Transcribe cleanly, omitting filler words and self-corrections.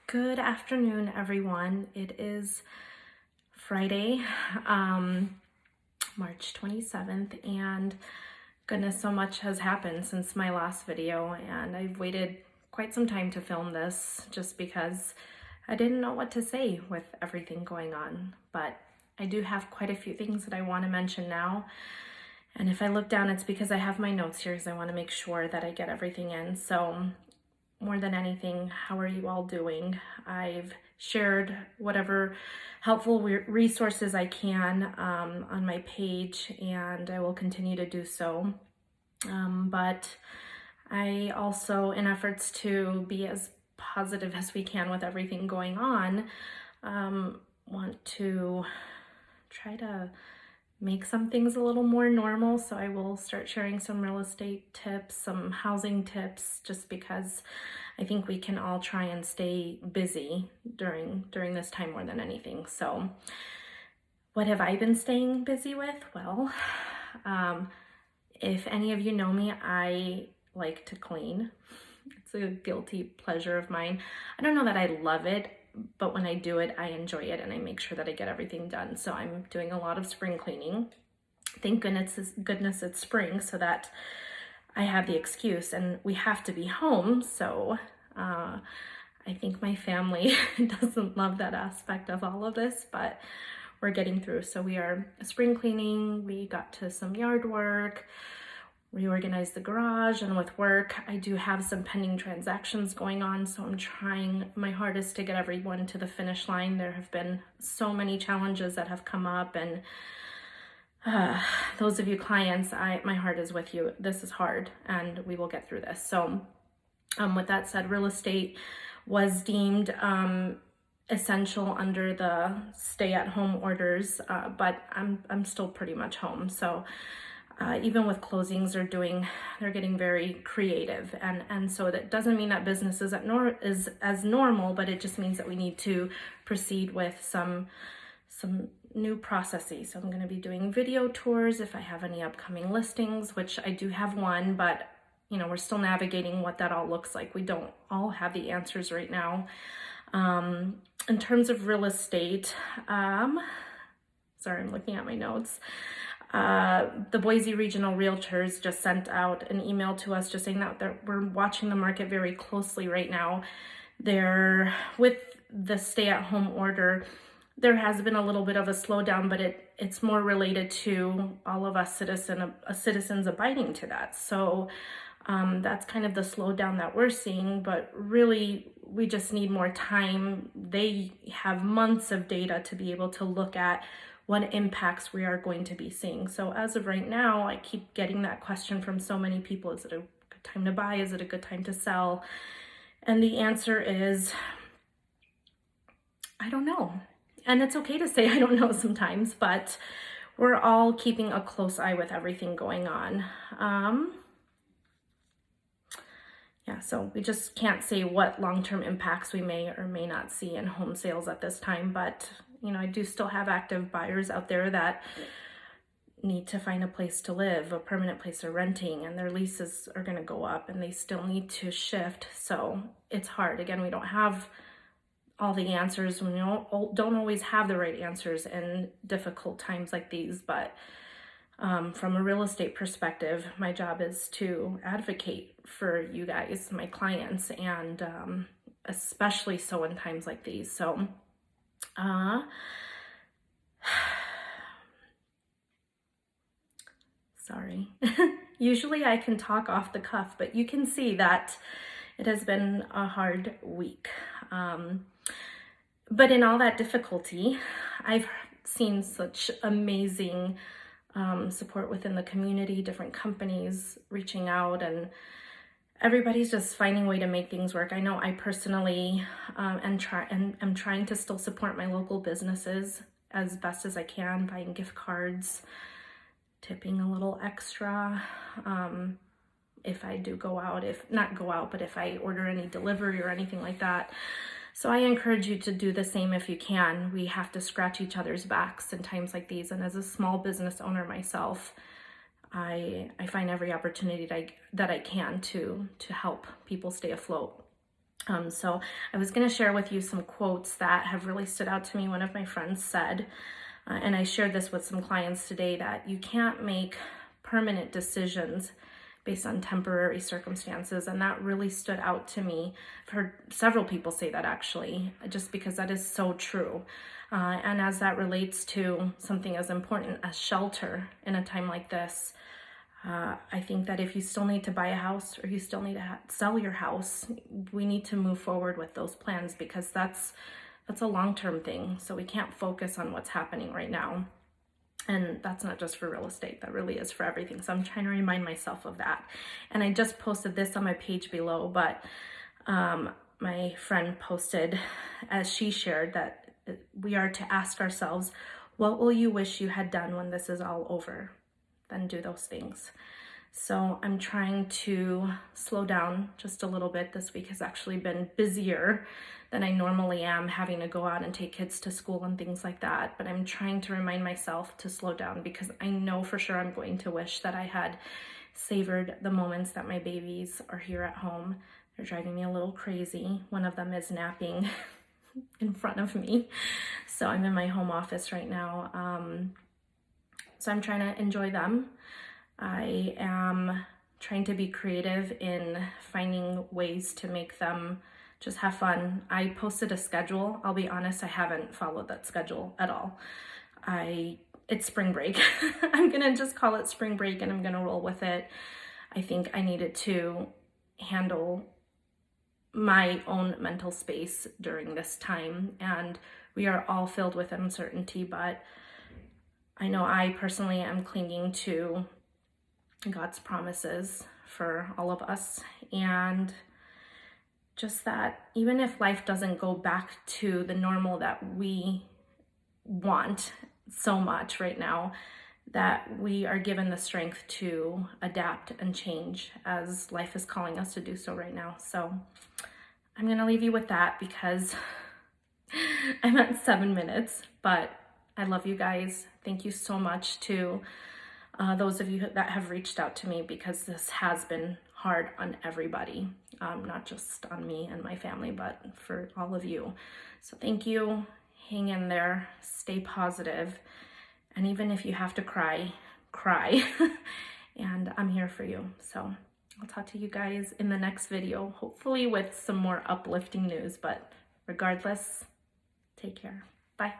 Good afternoon, everyone. It is Friday, March 27th, and goodness, so much has happened since my last video, and I've waited quite some time to film this just because I didn't know what to say with everything going on. But I do have quite a few things that I want to mention now. And if I look down, it's because I have my notes here because I want to make sure that I get everything in. So more than anything, how are you all doing? I've shared whatever helpful resources I can on my page, and I will continue to do so. But I also, in efforts to be as positive as we can with everything going on, want to try to make some things a little more normal. So I will start sharing some real estate tips, some housing tips, just because I think we can all try and stay busy during this time more than anything. So what have I been staying busy with? Well, if any of you know me, I like to clean. It's a guilty pleasure of mine. I don't know that I love it, but when I do it, I enjoy it and I make sure that I get everything done. So I'm doing a lot of spring cleaning. Thank goodness it's spring, so that I have the excuse, and we have to be home. So I think my family doesn't love that aspect of all of this, but we're getting through. So we are spring cleaning. We got to some yard work, reorganize the garage, and with work, I do have some pending transactions going on, so I'm trying my hardest to get everyone to the finish line. There have been so many challenges that have come up, and those of you clients, my heart is with you. This is hard, and we will get through this. So with that said, real estate was deemed essential under the stay-at-home orders, but I'm still pretty much home. So even with closings, they're getting very creative, and so that doesn't mean that business is as normal, but it just means that we need to proceed with some new processes. So I'm going to be doing video tours if I have any upcoming listings, which I do have one, but we're still navigating what that all looks like. We don't all have the answers right now. In terms of real estate, sorry, I'm looking at my notes. The Boise Regional Realtors just sent out an email to us just saying that we're watching the market very closely right now. With the stay-at-home order, there has been a little bit of a slowdown, but it's more related to all of us citizens abiding to that. So that's kind of the slowdown that we're seeing, but really we just need more time. They have months of data to be able to look at what impacts we are going to be seeing. So as of right now, I keep getting that question from so many people. Is it a good time to buy? Is it a good time to sell? And the answer is, I don't know. And it's okay to say I don't know sometimes, but we're all keeping a close eye with everything going on. Yeah, so we just can't say what long-term impacts we may or may not see in home sales at this time, but I do still have active buyers out there that need to find a place to live, a permanent place they're renting, and their leases are going to go up and they still need to shift. So it's hard. Again, we don't have all the answers. We don't always have the right answers in difficult times like these, but from a real estate perspective, my job is to advocate for you guys, my clients, and especially so in times like these. So sorry. Usually I can talk off the cuff, but you can see that it has been a hard week. But in all that difficulty, I've seen such amazing support within the community, different companies reaching out, and everybody's just finding a way to make things work. I know I personally am trying to still support my local businesses as best as I can, buying gift cards, tipping a little extra if I do go out, but if I order any delivery or anything like that. So I encourage you to do the same if you can. We have to scratch each other's backs in times like these. And as a small business owner myself, I find every opportunity that I can to help people stay afloat. So I was going to share with you some quotes that have really stood out to me. One of my friends said, and I shared this with some clients today, that you can't make permanent decisions based on temporary circumstances. And that really stood out to me. I've heard several people say that, actually, just because that is so true. And as that relates to something as important as shelter in a time like this, I think that if you still need to buy a house, or you still need to sell your house, we need to move forward with those plans, because that's a long-term thing. So we can't focus on what's happening right now. And that's not just for real estate, that really is for everything. So I'm trying to remind myself of that. And I just posted this on my page below, but my friend posted, as she shared, that we are to ask ourselves, what will you wish you had done when this is all over? Then do those things. So I'm trying to slow down just a little bit. This week has actually been busier than I normally am, having to go out and take kids to school and things like that. But I'm trying to remind myself to slow down, because I know for sure I'm going to wish that I had savored the moments that my babies are here at home. They're driving me a little crazy. One of them is napping in front of me. So I'm in my home office right now. So I'm trying to enjoy them. I am trying to be creative in finding ways to make them just have fun. I posted a schedule. I'll be honest, I haven't followed that schedule at all. It's spring break. I'm gonna just call it spring break, and I'm gonna roll with it. I think I needed to handle my own mental space during this time, and we are all filled with uncertainty, but I know I personally am clinging to God's promises for all of us. And just that even if life doesn't go back to the normal that we want so much right now, that we are given the strength to adapt and change as life is calling us to do so right now. So I'm going to leave you with that, because I'm at 7 minutes, but I love you guys. Thank you so much to those of you that have reached out to me, because this has been hard on everybody, not just on me and my family, but for all of you. So thank you. Hang in there. Stay positive. And even if you have to cry, cry. And I'm here for you. So I'll talk to you guys in the next video, hopefully with some more uplifting news. But regardless, take care. Bye.